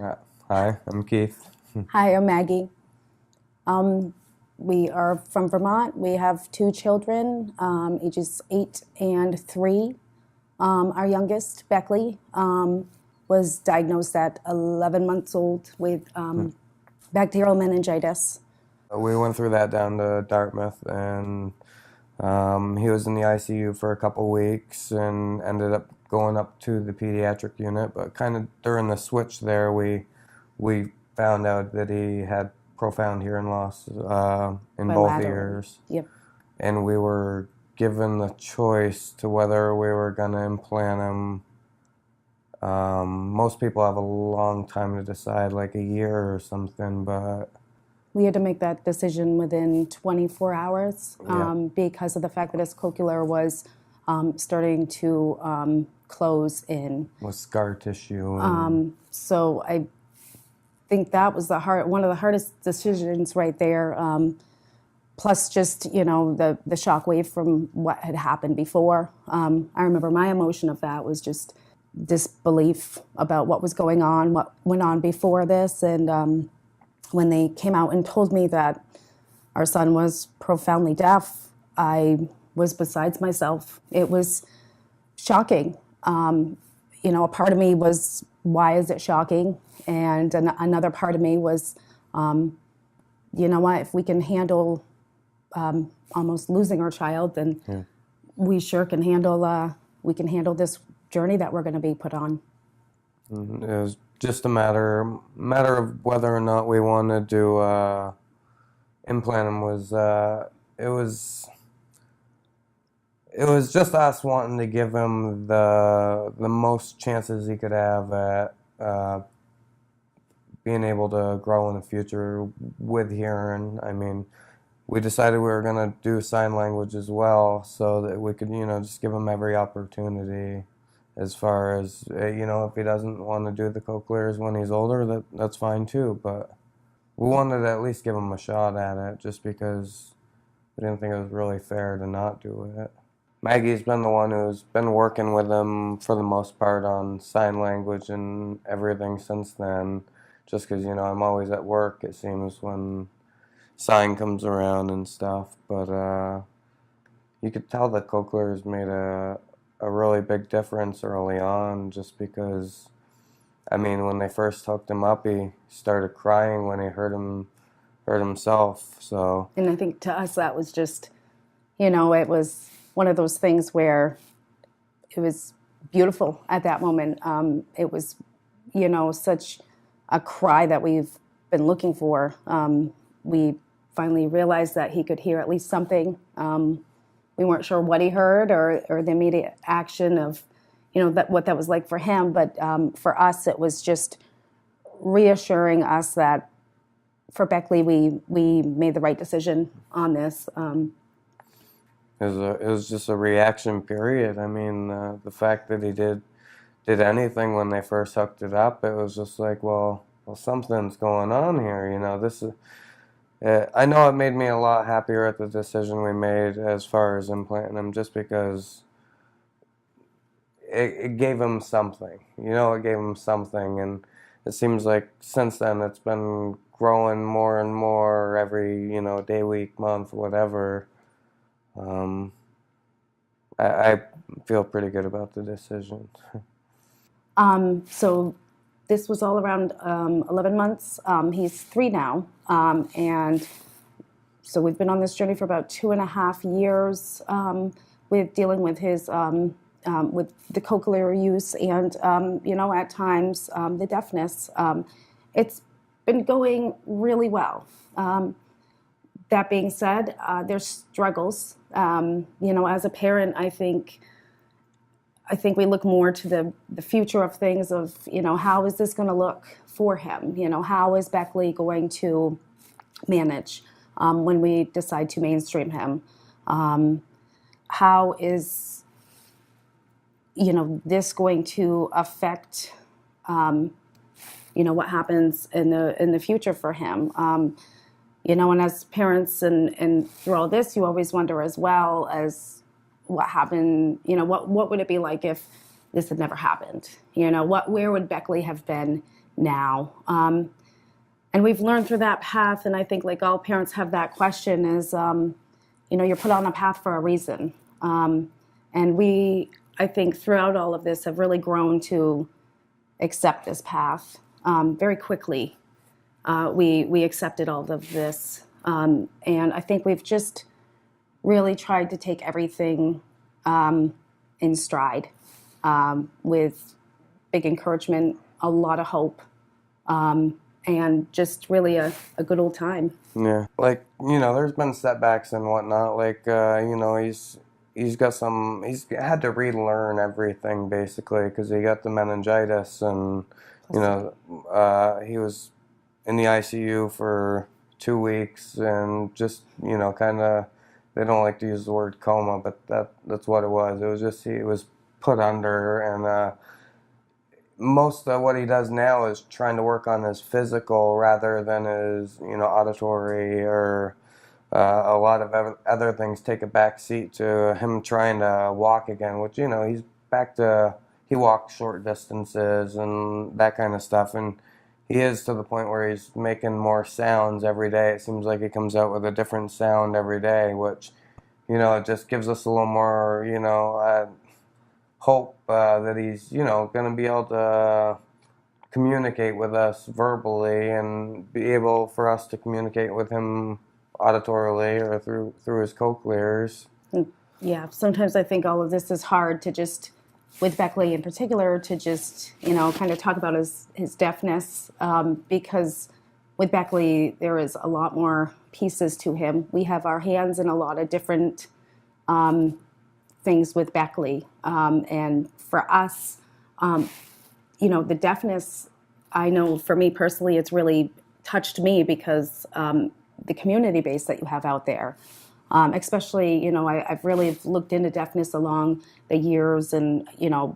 Uh, Hi, I'm Keith. Hi, I'm Maggie. We are from Vermont. We have two children, ages 8 and 3. Our youngest, Beckley, was diagnosed at 11 months old with bacterial meningitis. We went through that down to Dartmouth, and he was in the ICU for a couple weeks and ended up going up to the pediatric unit. But kind of during the switch there, we found out that he had profound hearing loss in both Bilaterally. ears, Yep. and we were given the choice to whether we were going to implant him. Most people have a long time to decide, like a year or something, but We had to make that decision within 24 hours yeah, because of the fact that his cochlear was starting to close in. with scar tissue and So I think that was one of the hardest decisions right there. Plus, just the shock wave from what had happened before. I remember my emotion of that was just disbelief about what was going on, what went on before this, and when they came out and told me that our son was profoundly deaf, I was besides myself. It was shocking. A part of me was, why is it shocking? And another part of me was, you know what, if we can handle almost losing our child, then yeah. we sure can we can handle this journey that we're going to be put on. It was just a matter of whether or not we wanted to implant him. It was it was just us wanting to give him the most chances he could have at being able to grow in the future with hearing. I mean, we decided we were going to do sign language as well so that we could, just give him every opportunity as far as, if he doesn't want to do the cochlears when he's older, that's fine too. But we wanted to at least give him a shot at it just because we didn't think it was really fair to not do it. Maggie's been the one who's been working with him for the most part on sign language and everything since then. Just because, I'm always at work, it seems, when sign comes around and stuff. But you could tell that Cochlear's made a really big difference early on just because, I mean, when they first hooked him up, he started crying when he heard himself. So, And I think to us that was just, it was one of those things where it was beautiful at that moment. It was, such a cry that we've been looking for. We finally realized that he could hear at least something. We weren't sure what he heard or the immediate action of, what that was like for him. But for us, it was just reassuring us that for Beckley, we made the right decision on this. it was just a reaction period. I mean, the fact that he did anything when they first hooked it up, it was just like, well, something's going on here. This is. I know it made me a lot happier at the decision we made as far as implanting him, just because it gave him something. It gave him something, and it seems like since then it's been growing more and more every, day, week, month, whatever. Um, I feel pretty good about the decision. So this was all around 11 months. He's 3 now. And so we've been on this journey for about 2.5 years with dealing with his with the cochlear use and at times the deafness. It's been going really well. That being said, there's struggles. As a parent, I think we look more to the future of things of, how is this going to look for him? How is Beckley going to manage when we decide to mainstream him? How is, this going to affect, what happens in the future for him? And as parents and through all this, you always wonder as well as what happened, what would it be like if this had never happened? Where would Beckley have been now. And we've learned through that path, and I think like all parents have that question is, you're put on a path for a reason. And we, I think throughout all of this, have really grown to accept this path very quickly. We accepted all of this. And I think we've just really tried to take everything in stride with big encouragement, a lot of hope, and just really a good old time. Yeah, like there's been setbacks and whatnot. Like he's had to relearn everything basically because he got the meningitis, and he was in the ICU for 2 weeks, and just kind of, they don't like to use the word coma, but that's what it was. It was just he was put under, and most of what he does now is trying to work on his physical rather than his auditory, or a lot of other things take a back seat to him trying to walk again, which he's back to, he walks short distances and that kind of stuff, and he is to the point where he's making more sounds every day. It seems like he comes out with a different sound every day, which it just gives us a little more hope that he's going to be able to communicate with us verbally and be able for us to communicate with him auditorily or through his cochlears. Yeah, sometimes I think all of this is hard to just, with Beckley in particular, to just kind of talk about his deafness, because with Beckley there is a lot more pieces to him. We have our hands in a lot of different things with Beckley, and for us, the deafness, I know for me personally, it's really touched me because the community base that you have out there, especially, I've really looked into deafness along the years, and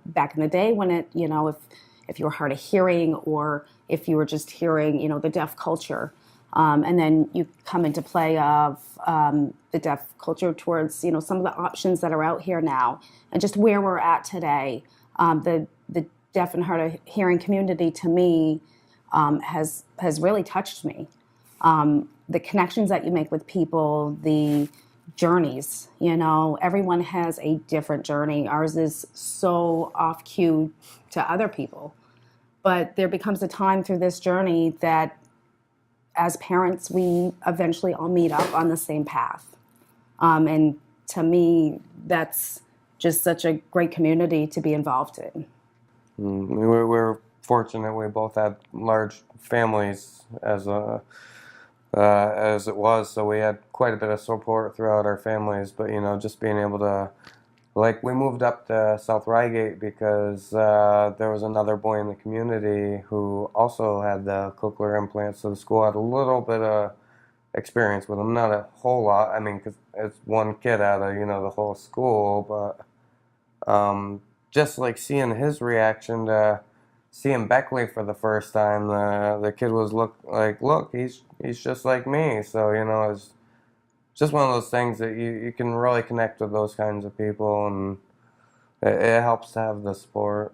back in the day when it, if you were hard of hearing or if you were just hearing, the deaf culture. And then you come into play of the deaf culture towards, some of the options that are out here now, and just where we're at today. The deaf and hard of hearing community, to me, has really touched me. The connections that you make with people, the journeys, everyone has a different journey. Ours is so off cue to other people, but there becomes a time through this journey that as parents, we eventually all meet up on the same path. And to me, that's just such a great community to be involved in. We're fortunate. We both had large families as it was, so we had quite a bit of support throughout our families. But just being able to, like, we moved up to South Reigate because there was another boy in the community who also had the cochlear implant, so the school had a little bit of experience with him, not a whole lot. I mean, because it's one kid out of the whole school, but just like seeing his reaction to seeing Beckley for the first time, the kid was look, he's just like me. So it's just one of those things that you can really connect with those kinds of people, and it helps to have the support.